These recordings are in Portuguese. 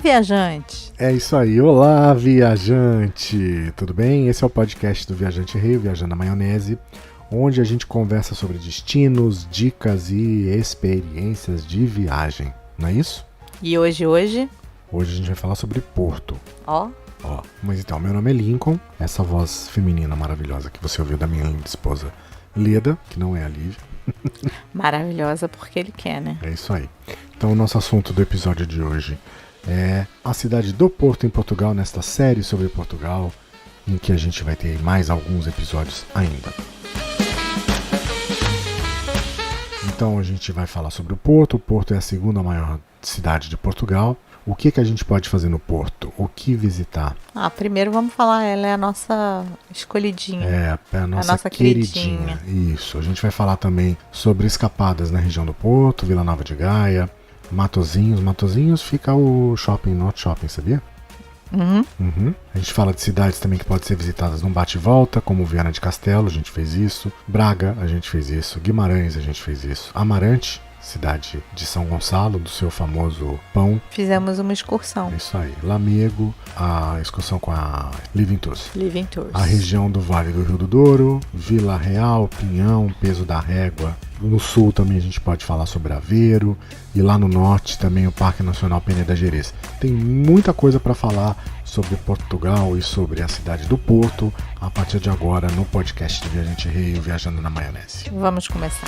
viajante! É isso aí, olá viajante! Tudo bem? Esse é o podcast do Viajante Rei, Viajando na Maionese, onde a gente conversa sobre destinos, dicas e experiências de viagem, não é isso? E hoje? Hoje a gente vai falar sobre Porto. Mas então, meu nome é Lincoln, essa voz feminina maravilhosa que você ouviu da minha linda esposa Leda, que não é a Lívia. Maravilhosa porque ele quer, né? É isso aí. Então o nosso assunto do episódio de hoje é a cidade do Porto em Portugal, nesta série sobre Portugal, em que a gente vai ter mais alguns episódios ainda. Então a gente vai falar sobre o Porto. O Porto é a segunda maior cidade de Portugal. O que a gente pode fazer no Porto? O que visitar? Primeiro vamos falar, ela é a nossa escolhidinha. É a nossa queridinha. Isso. A gente vai falar também sobre escapadas na região do Porto, Vila Nova de Gaia, Matosinhos. Matosinhos fica o shopping, Norte Shopping, sabia? Uhum. A gente fala de cidades também que podem ser visitadas num bate e volta, como Viana de Castelo, a gente fez isso. Braga, a gente fez isso. Guimarães, a gente fez isso. Amarante, cidade de São Gonçalo, do seu famoso pão. Fizemos uma excursão. Isso aí. Lamego, a excursão com a Living Tours. A região do Vale do Rio do Douro, Vila Real, Pinhão, Peso da Régua. No sul também a gente pode falar sobre Aveiro. E lá no norte também o Parque Nacional Peneda Gerês. Tem muita coisa para falar sobre Portugal e sobre a cidade do Porto a partir de agora no podcast de Viajante Rei, Viajando na Maionese. Vamos começar.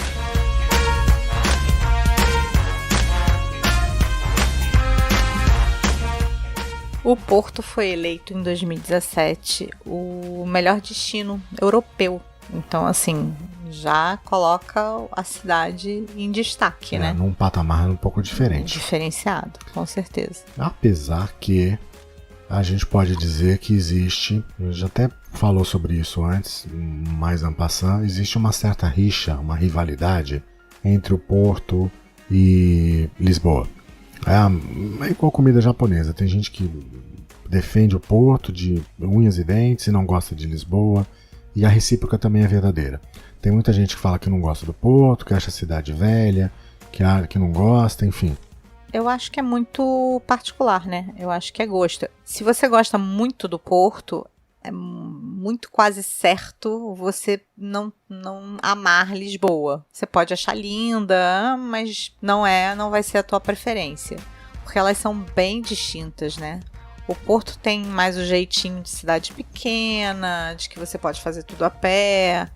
O Porto foi eleito em 2017 o melhor destino europeu. Então, assim, já coloca a cidade em destaque, né? Num patamar um pouco diferente. Diferenciado, com certeza. Apesar que a gente pode dizer que existe, a gente até falou sobre isso antes, mais en passant, existe uma certa rixa, uma rivalidade entre o Porto e Lisboa. É igual comida japonesa, tem gente que defende o Porto de unhas e dentes e não gosta de Lisboa, e a recíproca também é verdadeira. Tem muita gente que fala que não gosta do Porto, que acha a cidade velha, que não gosta, enfim. Eu acho que é muito particular, né? Eu acho que é gosto. Se você gosta muito do Porto, é muito quase certo você não amar Lisboa. Você pode achar linda, mas não vai ser a tua preferência. Porque elas são bem distintas, né? O Porto tem mais o jeitinho de cidade pequena, de que você pode fazer tudo a pé,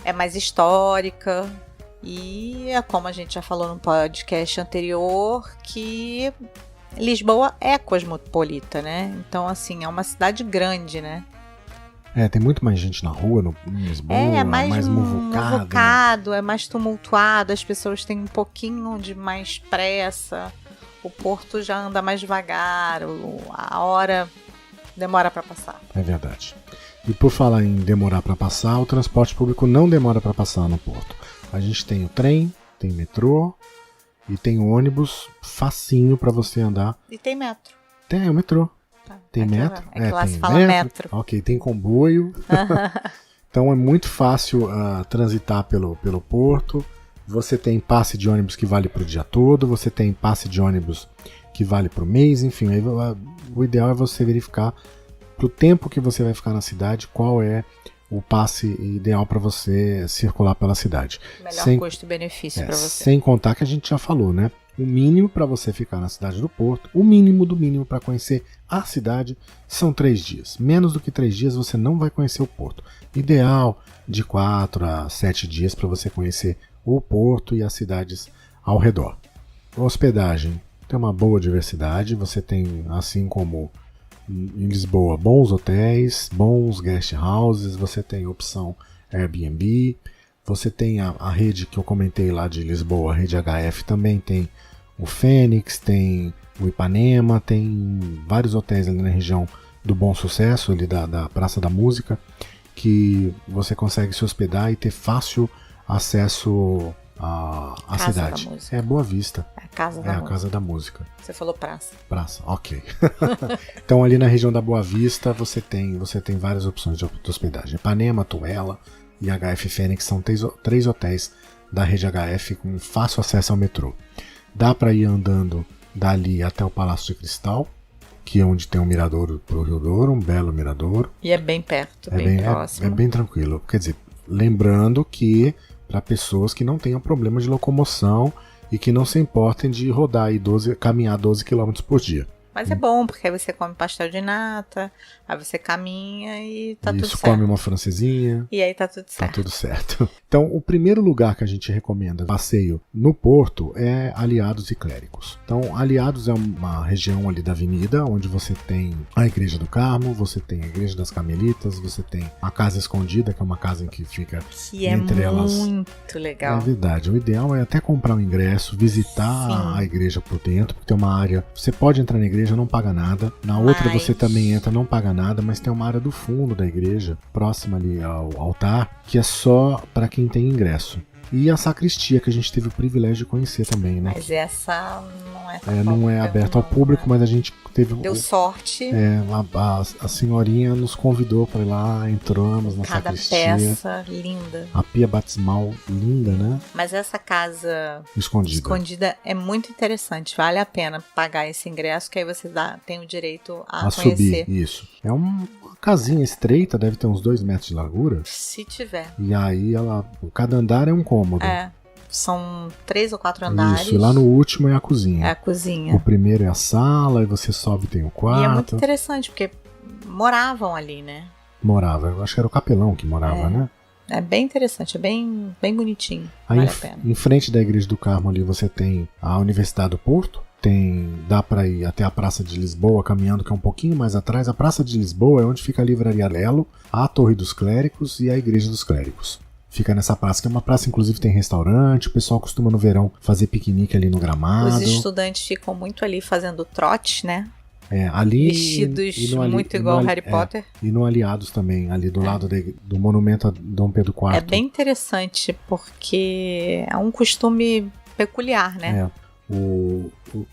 é mais histórica. E é como a gente já falou no podcast anterior, que Lisboa é cosmopolita, né? Então, assim, é uma cidade grande, né? Tem muito mais gente na rua em Lisboa, é mais muvucado, é mais tumultuado, as pessoas têm um pouquinho de mais pressa. O Porto já anda mais devagar, a hora demora para passar. É verdade. E por falar em demorar para passar, o transporte público não demora para passar no Porto. A gente tem o trem, tem metrô e tem o ônibus facinho para você andar. E tem metro. Tem o metrô. Tem metro? É que lá se fala metro. Ok, tem comboio. Então é muito fácil transitar pelo Porto. Você tem passe de ônibus que vale para o dia todo. Você tem passe de ônibus que vale para o mês. Enfim, o ideal é você verificar para o tempo que você vai ficar na cidade qual é o passe ideal para você circular pela cidade. Melhor custo-benefício para você. Sem contar que a gente já falou, né? O mínimo para você ficar na cidade do Porto, o mínimo do mínimo para conhecer a cidade são 3 dias. Menos do que 3 dias você não vai conhecer o Porto. Ideal de 4 a 7 dias para você conhecer o Porto e as cidades ao redor. Hospedagem tem uma boa diversidade. Você tem, assim como em Lisboa, bons hotéis, bons guest houses. Você tem opção Airbnb. Você tem a rede que eu comentei lá de Lisboa, a rede HF, também tem o Fênix, tem o Ipanema, tem vários hotéis ali na região do Bom Sucesso, ali da Praça da Música, que você consegue se hospedar e ter fácil acesso à cidade. É Boa Vista. É a Casa da Música. Você falou praça. Praça, ok. Então ali na região da Boa Vista você tem várias opções de hospedagem. Ipanema, Tuela e HF Fênix são 3 hotéis da rede HF com fácil acesso ao metrô. Dá para ir andando dali até o Palácio de Cristal, que é onde tem um miradouro pro Rio Douro, um belo miradouro. E é bem perto, bem próximo. É bem tranquilo. Quer dizer, lembrando que para pessoas que não tenham problema de locomoção e que não se importem de rodar aí caminhar 12 km por dia. Mas é bom, porque aí você come pastel de nata, aí você caminha e tá tudo certo. Isso, come uma francesinha. E aí tá tudo certo. Tá tudo certo. Então, o primeiro lugar que a gente recomenda passeio no Porto é Aliados e Clérigos. Então, Aliados é uma região ali da avenida, onde você tem a Igreja do Carmo, você tem a Igreja das Carmelitas, você tem a Casa Escondida, que é uma casa em que fica entre elas. Que é muito legal. É verdade. O ideal é até comprar um ingresso, visitar Sim. a igreja por dentro, porque tem uma área... Você pode entrar na igreja, não paga nada. Na outra você também entra, não paga nada, mas tem uma área do fundo da igreja, próxima ali ao altar, que é só para quem tem ingresso. E a sacristia, que a gente teve o privilégio de conhecer também, né? Mas essa não é não é aberta ao público, mas a gente teve... Deu sorte. A senhorinha nos convidou para ir lá, entramos na sacristia. Cada peça linda. A pia batismal linda, né? Mas essa casa escondida é muito interessante. Vale a pena pagar esse ingresso, que aí você tem o direito a conhecer. Subir, isso. É uma casinha estreita, deve ter uns 2 metros de largura. Se tiver. E aí cada andar é um cômodo. São 3 ou 4 andares. Isso, e lá no último é a cozinha. É a cozinha. O primeiro é a sala, e você sobe e tem o quarto. E é muito interessante, porque moravam ali, né? Morava, eu acho que era o capelão que morava, né? É bem interessante, é bem bonitinho. Aí vale a pena. Em frente da Igreja do Carmo ali você tem a Universidade do Porto. Dá para ir até a Praça de Lisboa caminhando, que é um pouquinho mais atrás. A Praça de Lisboa é onde fica a Livraria Lelo, a Torre dos Clérigos e a Igreja dos Clérigos. Fica nessa praça, que é uma praça, inclusive tem restaurante, o pessoal costuma no verão fazer piquenique ali no gramado. Os estudantes ficam muito ali fazendo trote, né? Ali vestidos muito igual Harry Potter. E no Aliados também, ali do lado do monumento a Dom Pedro IV. É bem interessante, porque é um costume peculiar, né?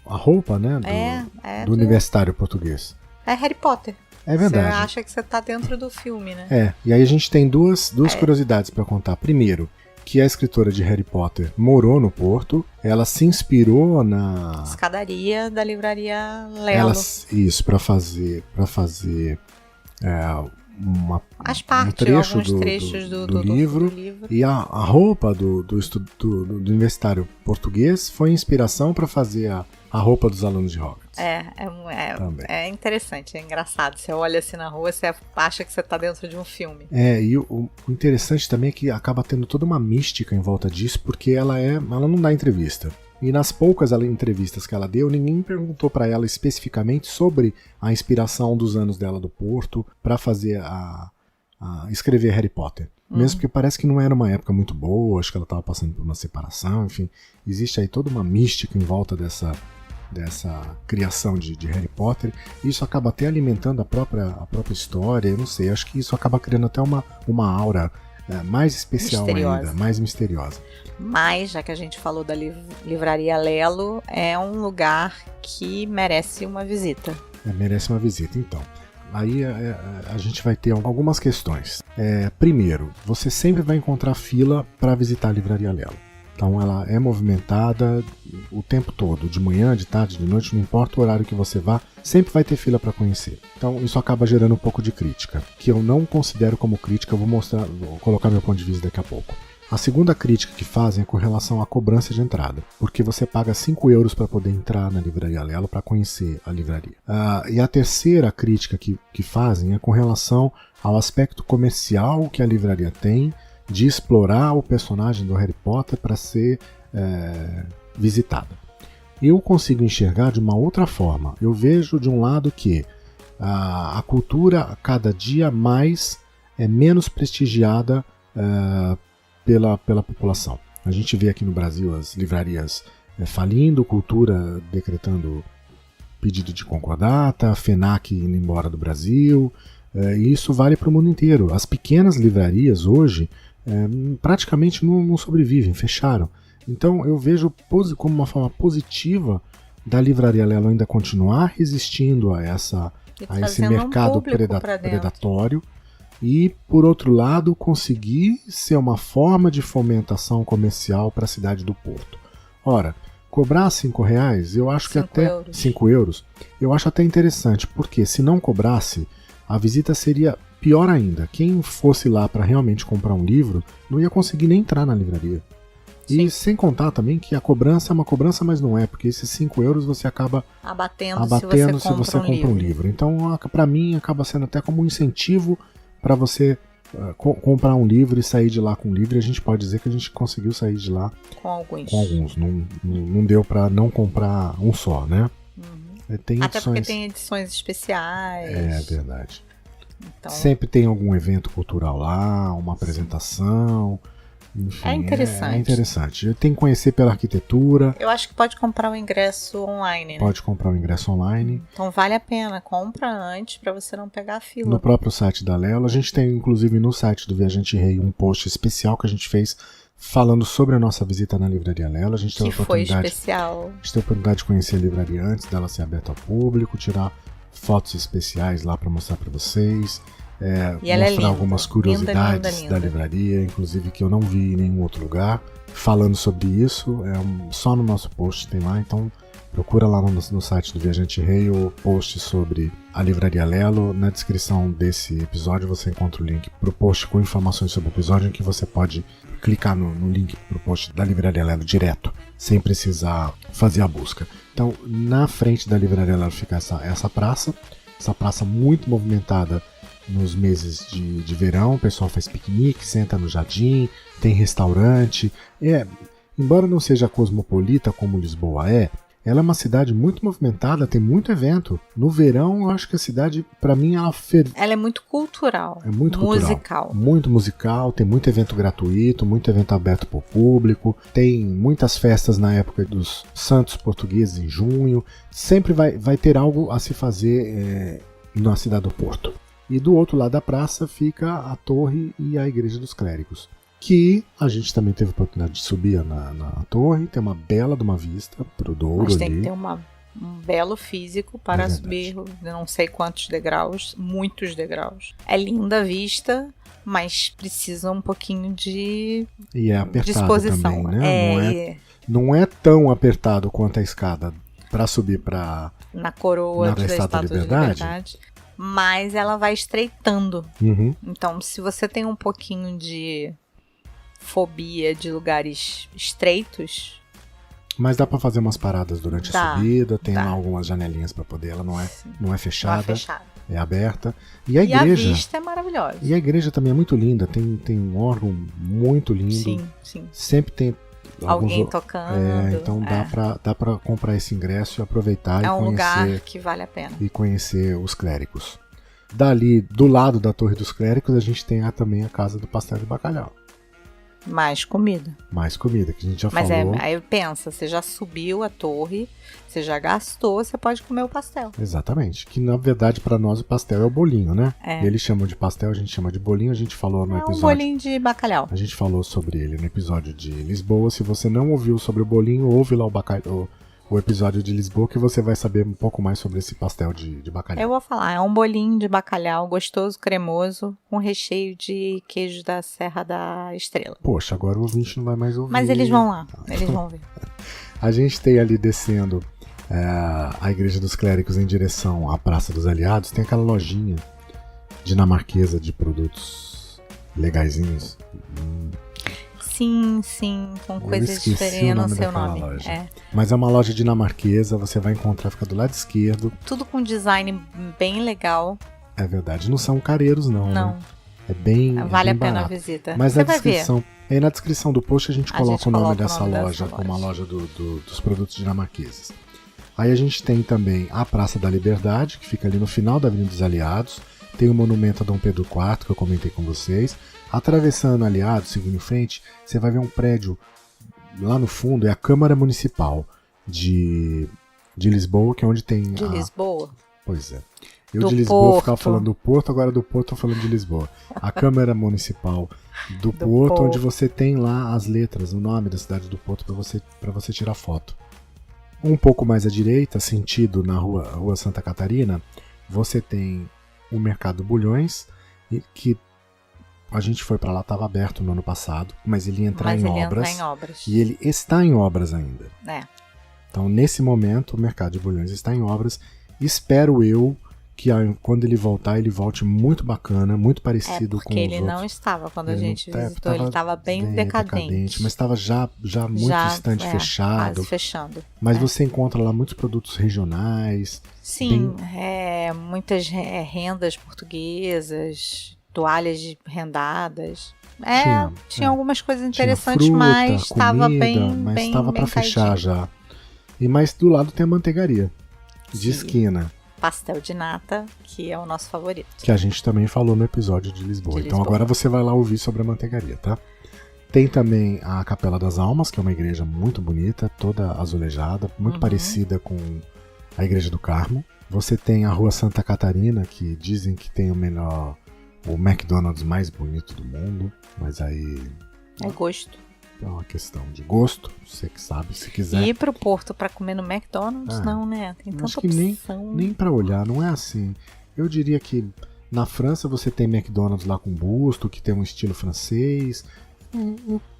A roupa, né, do universitário português. É Harry Potter. É verdade. Você acha que você tá dentro do filme, né? E aí a gente tem duas curiosidades para contar. Primeiro, que a escritora de Harry Potter morou no Porto, ela se inspirou na escadaria da Livraria Lelo. Isso, para fazer alguns trechos do livro. E a roupa do universitário português foi inspiração para fazer a roupa dos alunos de Hogwarts. É interessante, é engraçado. Você olha assim na rua, você acha que você está dentro de um filme. E o interessante também é que acaba tendo toda uma mística em volta disso, porque ela não dá entrevista. E nas poucas entrevistas que ela deu, ninguém perguntou para ela especificamente sobre a inspiração dos anos dela do Porto para fazer escrever Harry Potter. Mesmo porque parece que não era uma época muito boa, acho que ela estava passando por uma separação, enfim. Existe aí toda uma mística em volta dessa criação de Harry Potter. Isso acaba até alimentando a própria história, eu não sei, acho que isso acaba criando até uma aura mais especial ainda, mais misteriosa. Mas, já que a gente falou da Livraria Lelo, é um lugar que merece uma visita. Merece uma visita, então. Aí a gente vai ter algumas questões. Primeiro, você sempre vai encontrar fila para visitar a Livraria Lelo. Então ela é movimentada o tempo todo, de manhã, de tarde, de noite, não importa o horário que você vá, sempre vai ter fila para conhecer. Então isso acaba gerando um pouco de crítica, que eu não considero como crítica, vou colocar meu ponto de vista daqui a pouco. A segunda crítica que fazem é com relação à cobrança de entrada, porque você paga 5 euros para poder entrar na Livraria Lelo para conhecer a livraria. E a terceira crítica que fazem é com relação ao aspecto comercial que a livraria tem, de explorar o personagem do Harry Potter para ser visitada. Eu consigo enxergar de uma outra forma. Eu vejo de um lado que a cultura cada dia mais é menos prestigiada pela população. A gente vê aqui no Brasil as livrarias falindo, cultura decretando pedido de concordata, a FENAC indo embora do Brasil, e isso vale para o mundo inteiro. As pequenas livrarias hoje praticamente não sobrevivem, fecharam. Então eu vejo como uma forma positiva da Livraria Lelo ainda continuar resistindo a esse mercado predatório e, por outro lado, conseguir ser uma forma de fomentação comercial para a cidade do Porto. Ora, Cobrar R$5, eu acho que até euros. 5 euros, eu acho até interessante, porque se não cobrasse, a visita seria pior ainda. Quem fosse lá para realmente comprar um livro, não ia conseguir nem entrar na livraria. Sim. E sem contar também que a cobrança é uma cobrança, mas não é, porque esses 5 euros você acaba abatendo se você compra um livro. Então, para mim, acaba sendo até como um incentivo para você comprar um livro e sair de lá com um livro. E a gente pode dizer que a gente conseguiu sair de lá com alguns. Não deu para não comprar um só, né? Tem até edições... porque tem edições especiais. É verdade. Então... Sempre tem algum evento cultural lá, uma apresentação. Enfim, é interessante. É interessante. Tem que conhecer pela arquitetura. Eu acho que pode comprar o ingresso online, né? Pode comprar o ingresso online. Então vale a pena. Compra antes para você não pegar a fila. No próprio site da Lelo. A gente tem, inclusive, no site do Viajante Rei um post especial que a gente fez falando sobre a nossa visita na Livraria Lelo. A gente teve foi especial. A gente teve a oportunidade de conhecer a livraria antes dela ser aberta ao público, tirar fotos especiais lá para mostrar para vocês. Mostrar algumas curiosidades linda. Da livraria, inclusive que eu não vi em nenhum outro lugar. Falando sobre isso, só no nosso post tem lá, então procura lá no site do Viajante Rei o post sobre a Livraria Lelo. Na descrição desse episódio você encontra o link para o post com informações sobre o episódio, em que você pode clicar no link para o post da Livraria Lelo direto, sem precisar fazer a busca. Então, na frente da Livraria Lelo fica essa praça muito movimentada. Nos meses de verão, o pessoal faz piquenique, senta no jardim, tem restaurante. Embora não seja cosmopolita como Lisboa ela é uma cidade muito movimentada, tem muito evento. No verão, eu acho que a cidade, para mim, ela é muito cultural. É muito musical. Cultural, muito musical, tem muito evento gratuito, muito evento aberto para o público, tem muitas festas na época dos Santos Portugueses em junho. Sempre vai ter algo a se fazer na cidade do Porto. E do outro lado da praça fica a torre e a igreja dos clérigos, que a gente também teve a oportunidade de subir na torre. Tem uma bela de uma vista pro Douro. Mas tem que ter um belo físico para subir não sei quantos degraus, muitos degraus. É linda a vista, mas precisa um pouquinho de disposição. Também, né? Não é tão apertado quanto a escada para subir na coroa da Estátua de Liberdade. Mas ela vai estreitando. Então, se você tem um pouquinho de fobia de lugares estreitos... Mas dá para fazer umas paradas durante a subida. Tem lá algumas janelinhas para poder. Ela não é fechada. É aberta. E a vista é maravilhosa. E a igreja também é muito linda. Tem um órgão muito lindo. Sim. Sempre tem... alguém tocando. Então dá pra comprar esse ingresso e aproveitar e conhecer. É um lugar que vale a pena. E conhecer os clérigos. Dali, do lado da Torre dos Clérigos, a gente tem também a Casa do Pastel de Bacalhau. Mais comida. Que a gente já falou. Mas aí pensa, você já subiu a torre, você já gastou, você pode comer o pastel. Exatamente. Que na verdade para nós o pastel é o bolinho, né? Eles chamam de pastel, a gente chama de bolinho. A gente falou no episódio... um bolinho de bacalhau. A gente falou sobre ele no episódio de Lisboa. Se você não ouviu sobre o bolinho, ouve lá o episódio de Lisboa, que você vai saber um pouco mais sobre esse pastel de bacalhau. Eu vou falar, é um bolinho de bacalhau gostoso, cremoso, com recheio de queijo da Serra da Estrela. Poxa, agora o ouvinte não vai mais ouvir. Mas eles vão lá, eles vão ver. A gente tem ali descendo a Igreja dos Clérigos em direção à Praça dos Aliados, tem aquela lojinha dinamarquesa de produtos legaisinhos. Sim, com coisas diferentes no seu nome. Mas é uma loja dinamarquesa, você vai encontrar, fica do lado esquerdo. Tudo com design bem legal. É verdade, não são careiros não. Não. Né? É bem Vale a pena a visita. Mas você na descrição, na descrição do post a gente coloca o nome dessa loja como a loja dos produtos dinamarqueses. Aí a gente tem também a Praça da Liberdade, que fica ali no final da Avenida dos Aliados. Tem o monumento a Dom Pedro IV, que eu comentei com vocês. Atravessando Aliados, seguindo em frente, você vai ver um prédio lá no fundo, é a Câmara Municipal de Lisboa, que é onde tem... De Lisboa? Pois é. Eu de Lisboa ficava falando do Porto, agora do Porto eu falando de Lisboa. A Câmara Municipal do Porto, onde você tem lá as letras, o nome da cidade do Porto, para você tirar foto. Um pouco mais à direita, sentido na rua Santa Catarina, você tem o Mercado Bulhões, que a gente foi para lá, estava aberto no ano passado, mas ele ia entrar em obras. E ele está em obras ainda. Então, nesse momento, o mercado de Bulhões está em obras. Espero eu que quando ele voltar, ele volte muito bacana, muito parecido com os outros. Porque ele não estava quando a gente visitou, ele estava bem decadente. Mas estava já muito estande fechado. Quase fechando. Mas você encontra lá muitos produtos regionais. Sim, muitas rendas portuguesas, toalhas rendadas. Tinha algumas coisas interessantes, fruta, mas estava mas estava para fechar já. E mais do lado tem a manteigaria de esquina. Pastel de nata, que é o nosso favorito. Que a gente também falou no episódio de Lisboa. Então agora você vai lá ouvir sobre a manteigaria, tá? Tem também a Capela das Almas, que é uma igreja muito bonita, toda azulejada, muito parecida com a Igreja do Carmo. Você tem a Rua Santa Catarina, que dizem que tem o McDonald's mais bonito do mundo, mas aí... É gosto. É uma questão de gosto, você que sabe, se quiser. Ir pro Porto pra comer no McDonald's, não, né? Tem tanta opção. Nem pra olhar, não é assim. Eu diria que na França você tem McDonald's lá com busto, que tem um estilo francês.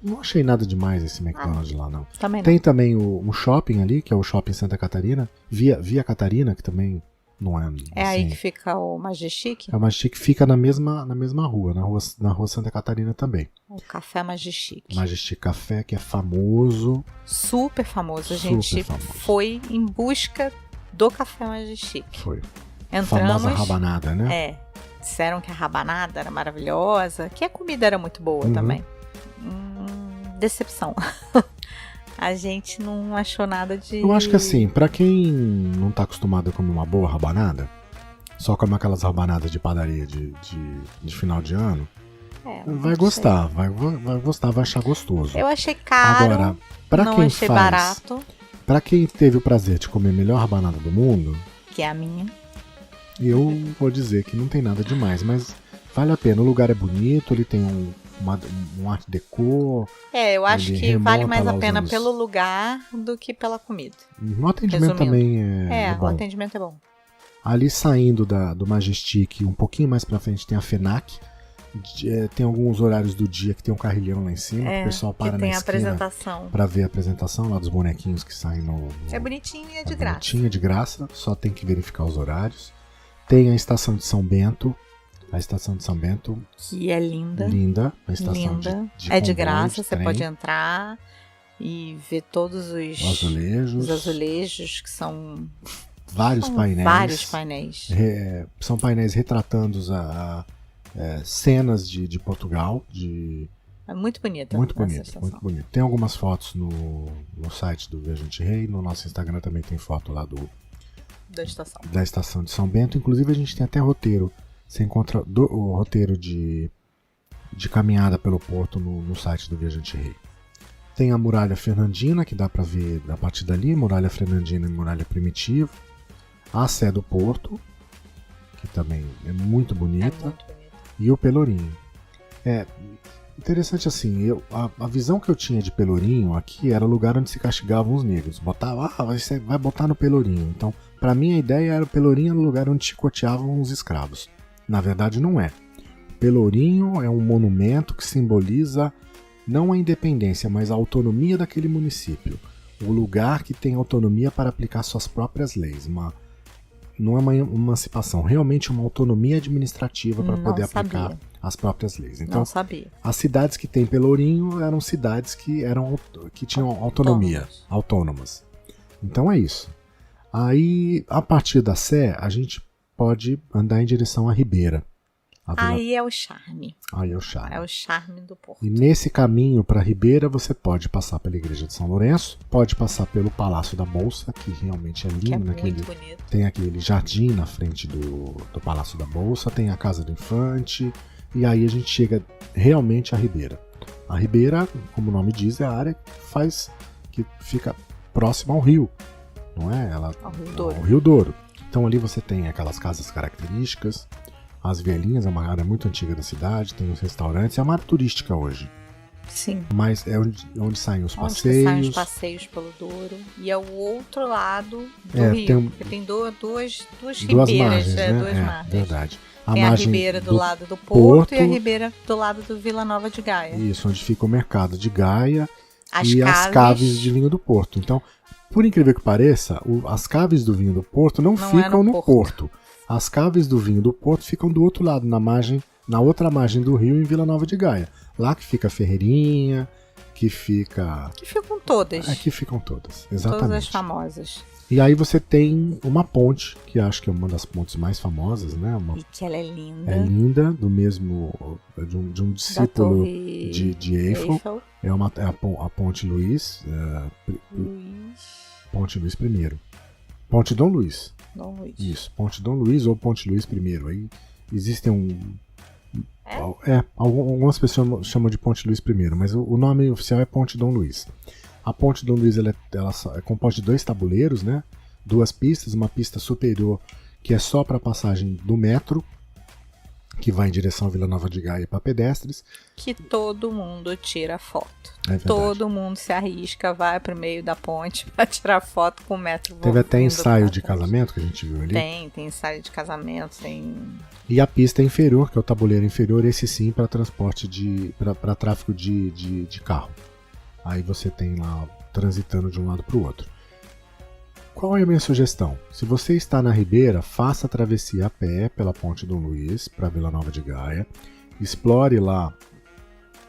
Não achei nada demais esse McDonald's lá, não. Também não. Tem também um shopping ali, que é o Shopping Santa Catarina, Via Catarina, que também não é... É assim, aí que fica o Majestic? É o Majestic, fica na mesma rua, na rua Santa Catarina também. O Café Majestic. Majestic Café, que é famoso. Super famoso. A gente foi em busca do Café Majestic. Foi. Entramos. Famosa rabanada, né? Disseram que a rabanada era maravilhosa, que a comida era muito boa também. Decepção. A gente não achou nada de... Eu acho que assim, pra quem não tá acostumado a comer uma boa rabanada, só come aquelas rabanadas de padaria de final de ano, vai gostar, vai gostar, vai achar gostoso. Eu achei caro, agora, pra não quem achei barato. Pra quem teve o prazer de comer a melhor rabanada do mundo... Que é a minha. Eu vou dizer que não tem nada demais, mas vale a pena. O lugar é bonito, ele tem um art déco. Eu acho que vale mais a pena pelo lugar do que pela comida. O atendimento também é bom. O atendimento é bom. Ali saindo do Majestic, um pouquinho mais pra frente tem a FENAC. Tem alguns horários do dia que tem um carrilhão lá em cima, que o pessoal para na esquina pra ver a apresentação lá dos bonequinhos que saem no... É bonitinho e é de graça. Bonitinho, é de graça, só tem que verificar os horários. Tem a estação de São Bento. A estação de São Bento, que é linda. Linda. A estação de é de graça, você pode entrar e ver todos os azulejos que são vários painéis. São painéis retratando cenas de Portugal. É muito bonita. Muito bonito, muito bonito. Tem algumas fotos no site do Viajante Rei. No nosso Instagram também tem foto lá da estação de São Bento. Inclusive a gente tem até roteiro. Você encontra o roteiro de caminhada pelo Porto no site do Viajante Rei. Tem a Muralha Fernandina, que dá pra ver a partir dali, Muralha Fernandina e Muralha Primitiva. A Sé do Porto, que também é muito bonita. E o Pelourinho. Interessante assim, a visão que eu tinha de Pelourinho aqui era o lugar onde se castigavam os negros. Botava, você vai botar no Pelourinho. Então, pra mim a ideia era o Pelourinho era o lugar onde chicoteavam os escravos. Na verdade não é. O Pelourinho é um monumento que simboliza não a independência, mas a autonomia daquele município. O lugar que tem autonomia para aplicar suas próprias leis. Não é uma emancipação, realmente uma autonomia administrativa para poder aplicar as próprias leis. Então, não sabia. As cidades que tem Pelourinho eram cidades que tinham autonomia, autônomas. Então é isso. Aí, a partir da Sé, a gente pode andar em direção à Ribeira. Aí é o charme. Aí é o charme. É o charme do Porto. E nesse caminho para Ribeira, você pode passar pela Igreja de São Lourenço, pode passar pelo Palácio da Bolsa, que realmente é lindo. Muito bonito. Tem aquele jardim na frente do Palácio da Bolsa, tem a Casa do Infante, e aí a gente chega realmente à Ribeira. A Ribeira, como o nome diz, é a área que fica próxima ao rio, não é? Ao Rio Douro. Então ali você tem aquelas casas características, as vielinhas, é uma área muito antiga da cidade, tem os restaurantes, é uma área turística hoje. Sim. Mas é onde saem os passeios. Onde saem os passeios pelo Douro. E é o outro lado do rio, porque tem duas ribeiras. Margens, né? Duas margens. Verdade. Tem a ribeira do lado do Porto e a ribeira do lado do Vila Nova de Gaia. Isso, onde fica o mercado de Gaia e as caves de vinho do Porto. Então, por incrível que pareça, as caves do vinho do Porto não ficam no Porto. As caves do vinho do Porto ficam do outro lado, na outra margem do rio, em Vila Nova de Gaia. Lá que fica a Ferreirinha, que ficam todas. Aqui ficam todas, exatamente. Todas as famosas. E aí você tem uma ponte, que acho que é uma das pontes mais famosas, né? E que ela é linda. É linda, do mesmo, de um discípulo de Eiffel. É a Ponte Luís. Ponte Luís I. Ponte Dom Luís. Dom Luís. Isso, Ponte Dom Luís ou Ponte Luís I. Aí existem algumas pessoas chamam de Ponte Luís I, mas o nome oficial é Ponte Dom Luís. A Ponte Dom Luís ela é composta de 2 tabuleiros, né? 2 pistas, uma pista superior que é só para passagem do metro, que vai em direção à Vila Nova de Gaia para pedestres. Que todo mundo tira foto. É verdade. Todo mundo se arrisca, vai pro meio da ponte para tirar foto com o metro. Teve até ensaio de casamento que a gente viu ali. Tem ensaio de casamento, tem... E a pista inferior, que é o tabuleiro inferior, esse sim para transporte para tráfego de carro. Aí você tem lá transitando de um lado para o outro. Qual é a minha sugestão? Se você está na Ribeira, faça a travessia a pé pela Ponte Dom Luís para Vila Nova de Gaia. Explore lá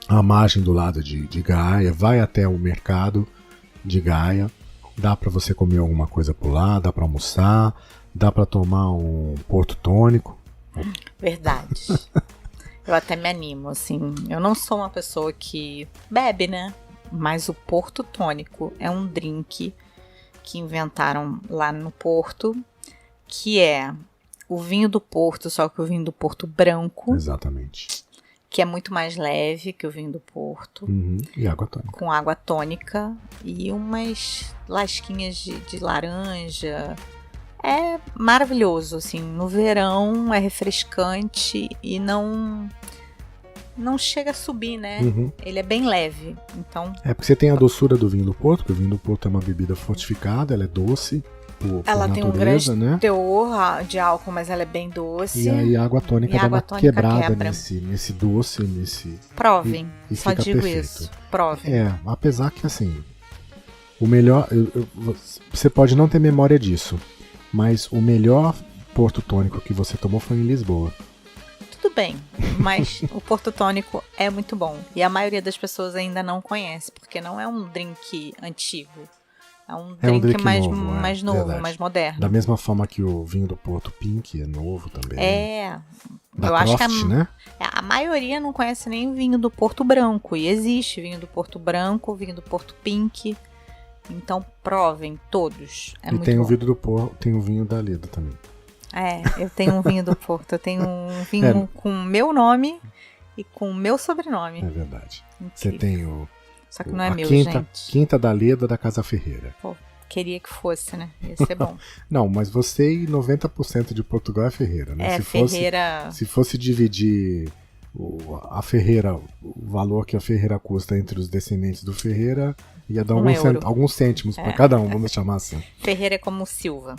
a margem do lado de Gaia, vai até o mercado de Gaia. Dá para você comer alguma coisa por lá, dá para almoçar, dá para tomar um porto tônico. Verdade. Eu até me animo, assim. Eu não sou uma pessoa que bebe, né? Mas o porto tônico é um drink que inventaram lá no Porto, que é o vinho do Porto, só que o vinho do Porto branco. Exatamente. Que é muito mais leve que o vinho do Porto. E água tônica. Com água tônica e umas lasquinhas de laranja. É maravilhoso, assim. No verão é refrescante e não chega a subir, né? Ele é bem leve, então... É porque você tem a doçura do vinho do Porto, porque o vinho do Porto é uma bebida fortificada, ela é doce por ela natureza, tem um grande né? teor de álcool, mas ela é bem doce. E aí a água tônica dá uma quebrada nesse doce, Provem, e só fica digo perfeito. isso. Provem. Apesar que assim, o melhor... você pode não ter memória disso, mas o melhor porto tônico que você tomou foi em Lisboa. Tudo bem, mas o porto tônico é muito bom. E a maioria das pessoas ainda não conhece, porque não é um drink antigo. É um drink mais novo, mais moderno. Da mesma forma que o vinho do Porto Pink é novo também. Da eu Croft, acho que né? A maioria não conhece nem o vinho do Porto Branco. E existe vinho do Porto Branco, vinho do Porto Pink. Então provem todos. É muito tem bom. O vinho do Porto, tem o vinho da Leda também. Eu tenho um vinho do Porto. Eu tenho um vinho com o meu nome e com o meu sobrenome. É verdade. Incrível. Você tem Só que não é meu, gente. Quinta da Leda da Casa Ferreira. Pô, queria que fosse, né? Ia ser bom. Não, mas você e 90% de Portugal é Ferreira, né? Ferreira... Se fosse dividir a Ferreira, o valor que a Ferreira custa entre os descendentes do Ferreira, ia dar alguns cêntimos para cada um, vamos chamar assim. Ferreira é como Silva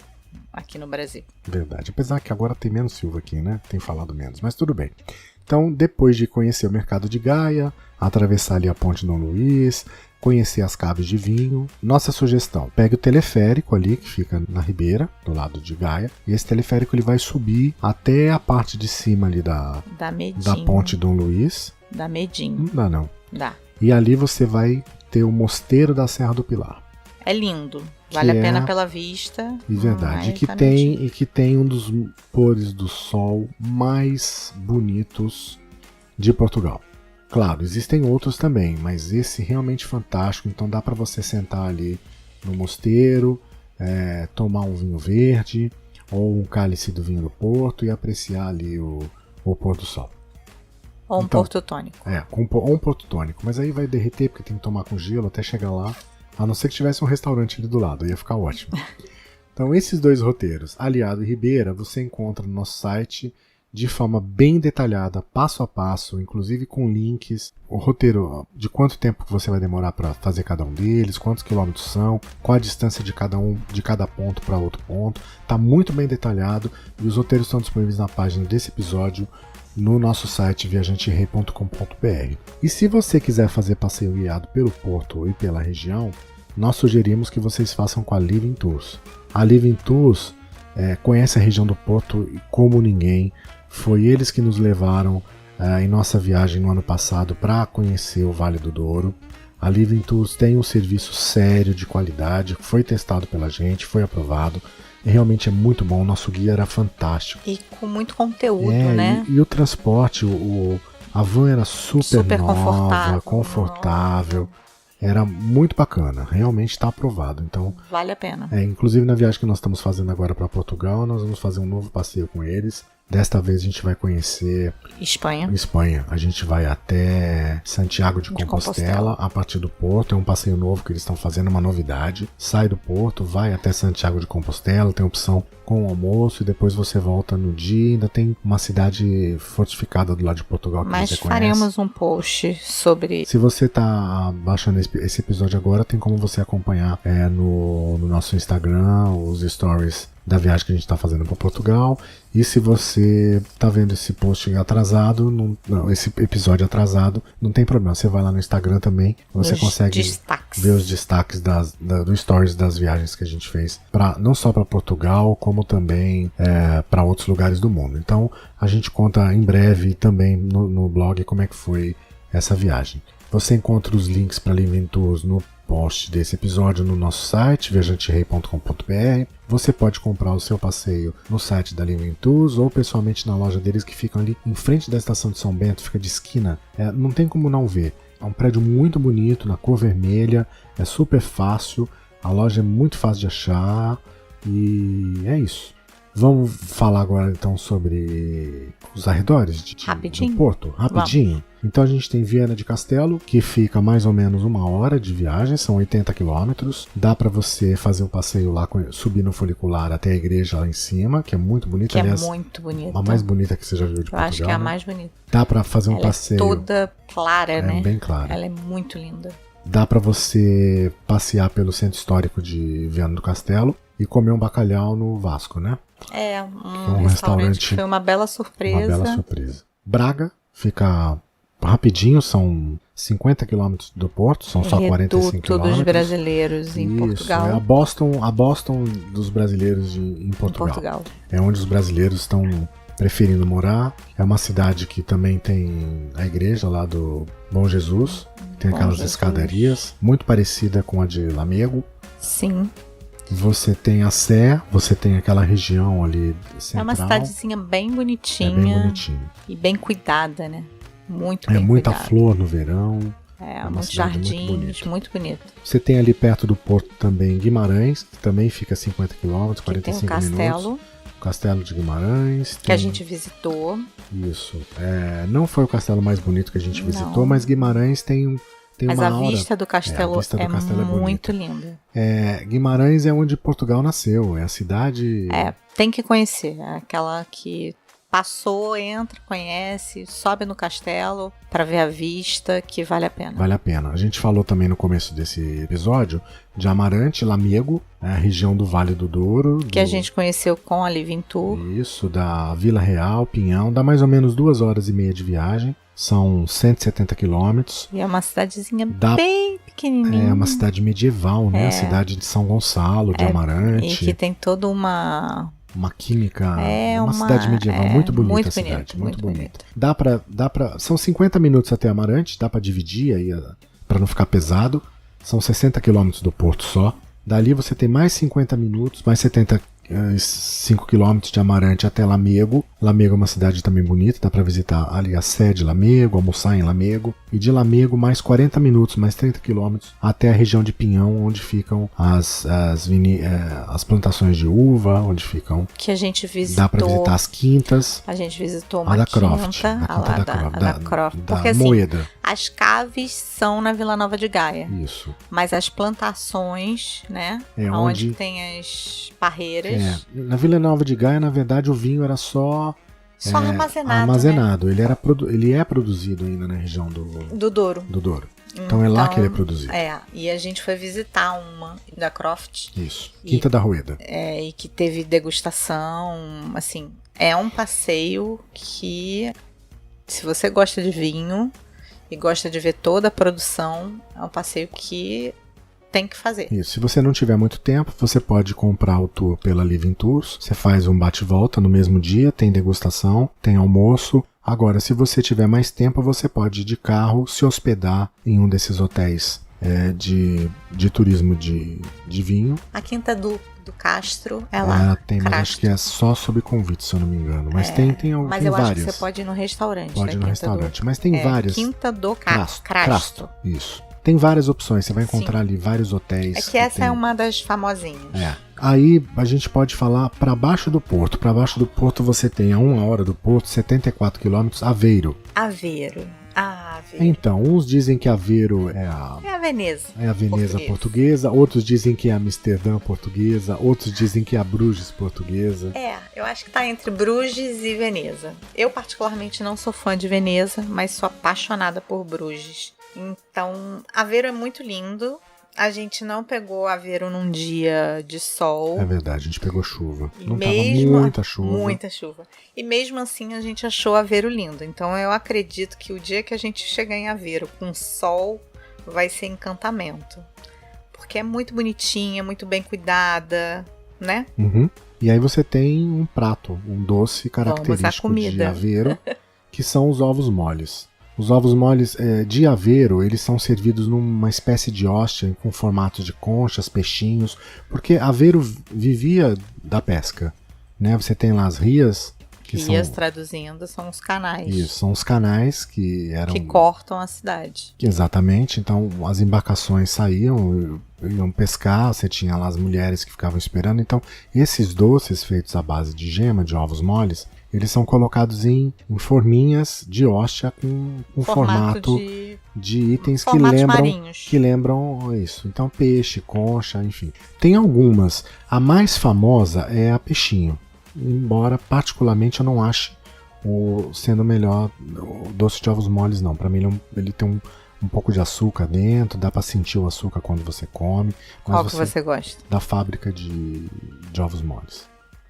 aqui no Brasil. Verdade. Apesar que agora tem menos Silva aqui, né? Tem falado menos, mas tudo bem. Então, depois de conhecer o mercado de Gaia, atravessar ali a Ponte Dom Luís, conhecer as caves de vinho, nossa sugestão, pegue o teleférico ali, que fica na Ribeira, do lado de Gaia, e esse teleférico ele vai subir até a parte de cima ali da Ponte Dom Luís. Da Medim. Não dá, não. Dá. E ali você vai ter o Mosteiro da Serra do Pilar. É lindo. Vale a pena pela vista. E verdade. E que tem um dos pôres do sol mais bonitos de Portugal. Claro, existem outros também, mas esse realmente fantástico. Então dá para você sentar ali no mosteiro, tomar um vinho verde ou um cálice do vinho do Porto e apreciar ali o pôr do sol. Ou um porto tônico. Ou um porto tônico. Mas aí vai derreter porque tem que tomar com gelo até chegar lá. A não ser que tivesse um restaurante ali do lado, ia ficar ótimo. Então esses 2 roteiros, Aliado e Ribeira, você encontra no nosso site de forma bem detalhada, passo a passo, inclusive com links, o roteiro de quanto tempo você vai demorar para fazer cada um deles, quantos quilômetros são, qual a distância de cada ponto para outro ponto. Está muito bem detalhado e os roteiros estão disponíveis na página desse episódio no nosso site viajanterei.com.br. E se você quiser fazer passeio guiado pelo Porto e pela região, nós sugerimos que vocês façam com a Living Tours. A Living Tours conhece a região do Porto como ninguém. Foi eles que nos levaram em nossa viagem no ano passado para conhecer o Vale do Douro. A Living Tours tem um serviço sério, de qualidade, foi testado pela gente, foi aprovado. E realmente é muito bom, o nosso guia era fantástico. E com muito conteúdo, né? E o transporte, a van era super nova, confortável. Era muito bacana, realmente está aprovado. Então, vale a pena. Inclusive na viagem que nós estamos fazendo agora para Portugal, nós vamos fazer um novo passeio com eles. Desta vez a gente vai conhecer Espanha. A gente vai até Santiago de Compostela, a partir do Porto. É um passeio novo que eles estão fazendo, uma novidade. Sai do Porto, vai até Santiago de Compostela, tem opção com o almoço e depois você volta no dia. Ainda tem uma cidade fortificada do lado de Portugal que você conhece. Mas faremos um post sobre... Se você está baixando esse episódio agora, tem como você acompanhar no nosso Instagram, os stories da viagem que a gente está fazendo para Portugal. E se você está vendo esse post atrasado, esse episódio atrasado, não tem problema. Você vai lá no Instagram também, você consegue ver os destaques do stories das viagens que a gente fez, não só para Portugal, como também para outros lugares do mundo. Então a gente conta em breve também no blog como é que foi essa viagem. Você encontra os links para Living Tours no post desse episódio no nosso site, viajanterei.com.br. Você pode comprar o seu passeio no site da Living Tours ou pessoalmente na loja deles, que ficam ali em frente da estação de São Bento, fica de esquina. Não tem como não ver. É um prédio muito bonito, na cor vermelha, é super fácil, a loja é muito fácil de achar e é isso. Vamos falar agora então sobre os arredores do Porto, rapidinho. Vamos. Então a gente tem Viana de Castelo, que fica mais ou menos 1 hora de viagem, são 80 quilômetros. Dá para você fazer um passeio lá, subir no funicular até a igreja lá em cima, que é muito bonita. Aliás, é muito bonita. A mais bonita que você já viu de Portugal. Eu acho que é a mais bonita. Dá para fazer um passeio. É toda clara, né? Bem clara. Ela é muito linda. Dá para você passear pelo centro histórico de Viana do Castelo e comer um bacalhau no Vasco, né? Um restaurante que foi uma bela surpresa. Uma bela surpresa. Braga fica rapidinho, são 50 quilômetros do Porto, são só 45 quilômetros. Dos brasileiros em Portugal. É a Boston dos brasileiros em Portugal. É onde os brasileiros estão preferindo morar. É uma cidade que também tem a igreja lá do Bom Jesus, tem aquelas escadarias, muito parecida com a de Lamego. Sim. Você tem a Sé, você tem aquela região ali central. É uma cidadezinha bem bonitinha. É bem bonitinha. E bem cuidada, né? Muito bem muita cuidada. Flor no verão. Muitos jardins, muito bonito. Você tem ali perto do Porto também Guimarães, que também fica a 50 km, 45 tem um minutos. O Castelo de Guimarães. Que a gente visitou. Isso. Não foi o castelo mais bonito que a gente visitou, mas Guimarães tem mas uma a aura. Vista do Castelo é muito linda. Guimarães é onde Portugal nasceu, é a cidade... tem que conhecer, é aquela que passou, entra, conhece, sobe no castelo para ver a vista, que vale a pena. Vale a pena. A gente falou também no começo desse episódio de Amarante, Lamego, a região do Vale do Douro. Que a gente conheceu com a Living Tour. Isso, da Vila Real, Pinhão, dá mais ou menos 2h30 de viagem. São 170 quilômetros. E é uma cidadezinha bem pequenininha. É uma cidade medieval, né? A cidade de São Gonçalo, de Amarante. E que tem toda uma química, uma cidade medieval muito bonita, muito a cidade, muito bonita. Dá pra, são 50 minutos até Amarante, dá pra dividir aí para não ficar pesado. São 60 quilômetros do Porto só. Dali você tem mais 50 minutos, mais 75 quilômetros de Amarante até Lamego. Lamego é uma cidade também bonita, dá para visitar ali a Sé de Lamego, almoçar em Lamego. E de Lamego mais 40 minutos, mais 30 quilômetros até a região de Pinhão, onde ficam as plantações de uva, onde ficam... Que a gente visitou. Dá para visitar as quintas. A gente visitou uma da quinta. Croft, Da Croft. Porque Moeda. Assim, as caves são na Vila Nova de Gaia. Isso. Mas as plantações, né? Onde tem as parreiras. Na Vila Nova de Gaia, na verdade, o vinho era só armazenado. Né? Ele é produzido ainda na região do Douro. Então é lá que ele é produzido. E a gente foi visitar uma da Croft. Isso, Quinta da Rueda. E que teve degustação, assim, é um passeio que, se você gosta de vinho e gosta de ver toda a produção, é um passeio que tem que fazer. Isso. Se você não tiver muito tempo, você pode comprar o tour pela Living Tours. Você faz um bate-volta no mesmo dia, tem degustação, tem almoço. Agora, se você tiver mais tempo, você pode ir de carro, se hospedar em um desses hotéis de turismo de vinho. A Quinta do Castro, ela tem, mas acho que é só sob convite, se eu não me engano. Mas tem mas tem eu várias. acho que você pode ir no restaurante. Pode ir no restaurante, mas tem várias. Quinta do Castro. Isso. Tem várias opções, você vai encontrar ali vários hotéis. É que essa é uma das famosinhas. Aí a gente pode falar para baixo do porto. Para baixo do porto você tem a 1 hora do porto, 74 quilômetros, Aveiro. Aveiro. Então, uns dizem que Aveiro é a Veneza. É a Veneza portuguesa, outros dizem que é Amsterdã portuguesa, outros dizem que é a Bruges portuguesa. Eu acho que tá entre Bruges e Veneza. Eu particularmente não sou fã de Veneza, mas sou apaixonada por Bruges. Então, Aveiro é muito lindo. A gente não pegou Aveiro num dia de sol. É verdade, a gente pegou chuva. Não tava muita chuva. Muita chuva. E mesmo assim a gente achou Aveiro lindo. Então eu acredito que o dia que a gente chegar em Aveiro com sol vai ser encantamento. Porque é muito bonitinha, muito bem cuidada, né? Uhum. E aí você tem um prato, um doce característico de Aveiro, que são os ovos moles. Os ovos moles de Aveiro, eles são servidos numa espécie de hóstia com formatos de conchas, peixinhos, porque Aveiro vivia da pesca, né? Você tem lá as rias, traduzindo, são os canais. Isso, são os canais que cortam a cidade. Exatamente, então as embarcações saíam, iam pescar, você tinha lá as mulheres que ficavam esperando. Então esses doces feitos à base de gema, de ovos moles, eles são colocados em forminhas de hóstia com formato de itens que lembram isso. Então peixe, concha, enfim. Tem algumas. A mais famosa é a peixinho. Embora particularmente eu não ache sendo melhor o doce de ovos moles, não. Para mim ele tem um pouco de açúcar dentro, dá para sentir o açúcar quando você come. Qual que você gosta? Da fábrica de ovos moles.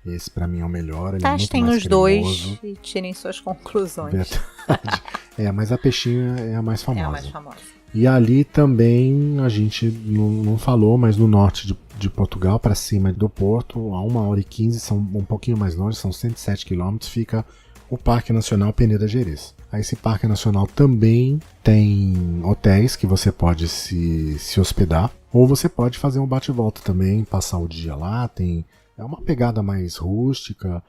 Esse pra mim é o melhor. Ele Testem os dois e tirem suas conclusões. Verdade. Mas a peixinha é a mais famosa. É a mais famosa. E ali também a gente não falou, mas no norte de Portugal, para cima do Porto, a 1h15, são um pouquinho mais longe, são 107 quilômetros, fica o Parque Nacional Peneda Gerês. Esse Parque Nacional também tem hotéis que você pode se hospedar, ou você pode fazer um bate-volta também, passar o dia lá. É uma pegada mais rústica,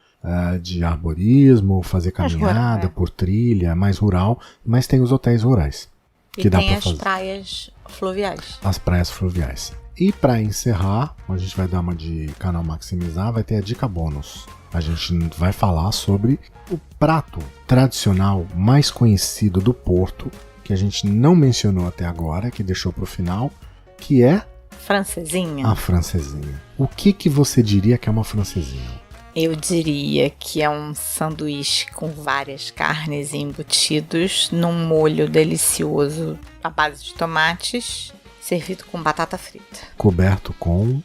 de arborismo, fazer caminhada por trilha, mais rural, mas tem os hotéis rurais. E tem as praias fluviais. As praias fluviais. E para encerrar, a gente vai dar uma de canal maximizar, vai ter a dica bônus. A gente vai falar sobre o prato tradicional mais conhecido do Porto, que a gente não mencionou até agora, que deixou para o final, que é francesinha. A francesinha. O que você diria que é uma francesinha? Eu diria que é um sanduíche com várias carnes embutidos num molho delicioso à base de tomates, servido com batata frita. Coberto com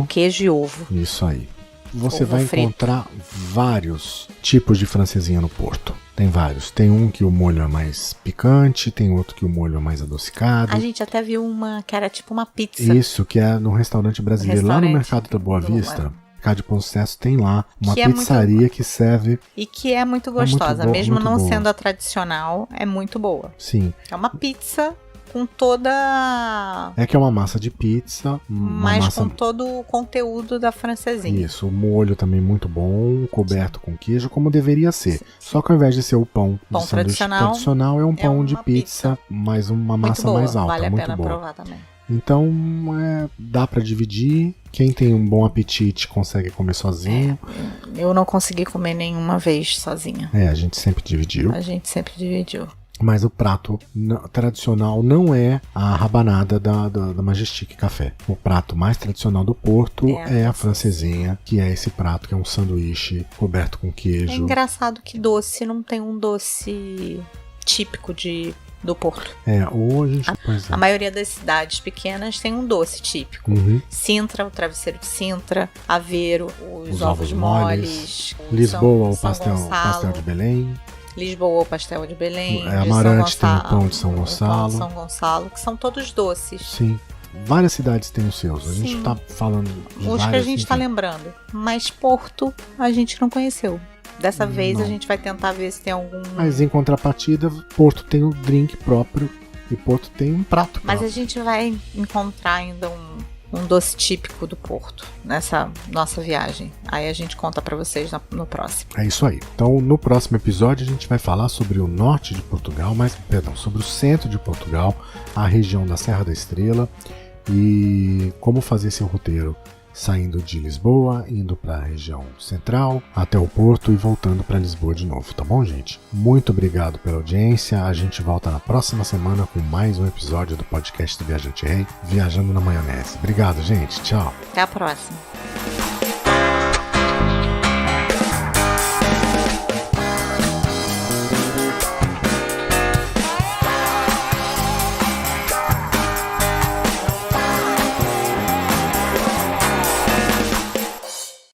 queijo e ovo. Isso aí. Você vai encontrar vários tipos de francesinha no Porto. Tem vários. Tem um que o molho é mais picante, tem outro que o molho é mais adocicado. A gente até viu uma que era tipo uma pizza. Isso, que é num restaurante brasileiro, lá no Mercado da Boa Vista. Mercado de Bom Sucesso tem lá uma pizzaria que serve. E que é muito gostosa, mesmo não sendo a tradicional, é muito boa. Sim. É uma pizza com toda... É que é uma massa de pizza. Mas com todo o conteúdo da francesinha. Isso, o molho também muito bom, coberto com queijo, como deveria ser. Sim. Só que ao invés de ser o pão de sanduíche tradicional, é um pão de pizza, mais uma massa mais alta. Vale a muito pena boa. provar também. Então, dá pra dividir. Quem tem um bom apetite consegue comer sozinho. Eu não consegui comer nenhuma vez sozinha. A gente sempre dividiu. Mas o prato tradicional não é a rabanada da Majestic Café. O prato mais tradicional do Porto é a francesinha, que é esse prato que é um sanduíche coberto com queijo. É engraçado que doce não tem um doce típico do Porto. Hoje a maioria das cidades pequenas tem um doce típico. Uhum. Sintra, o travesseiro de Sintra, Aveiro, os ovos moles, Lisboa, o pastel de Belém. Lisboa, o pastel de Belém. Amarante tem o pão de São Gonçalo. São Gonçalo, que são todos doces. Sim. Várias cidades têm os seus. A gente Sim. tá falando de Os que a várias, gente tá enfim. lembrando. Mas Porto a gente não conheceu. Dessa vez Não. a gente vai tentar ver se tem algum. Mas em contrapartida, Porto tem o drink próprio e Porto tem um prato Mas a próprio. gente vai encontrar ainda um doce típico do Porto nessa nossa viagem. Aí a gente conta pra vocês no próximo. É isso aí. Então, no próximo episódio, a gente vai falar sobre o norte de Portugal, sobre o centro de Portugal, a região da Serra da Estrela e como fazer seu roteiro saindo de Lisboa, indo para a região central, até o Porto e voltando para Lisboa de novo, tá bom, gente? Muito obrigado pela audiência. A gente volta na próxima semana com mais um episódio do podcast do Viajante Rei, Viajando na Maionese. Obrigado, gente. Tchau. Até a próxima.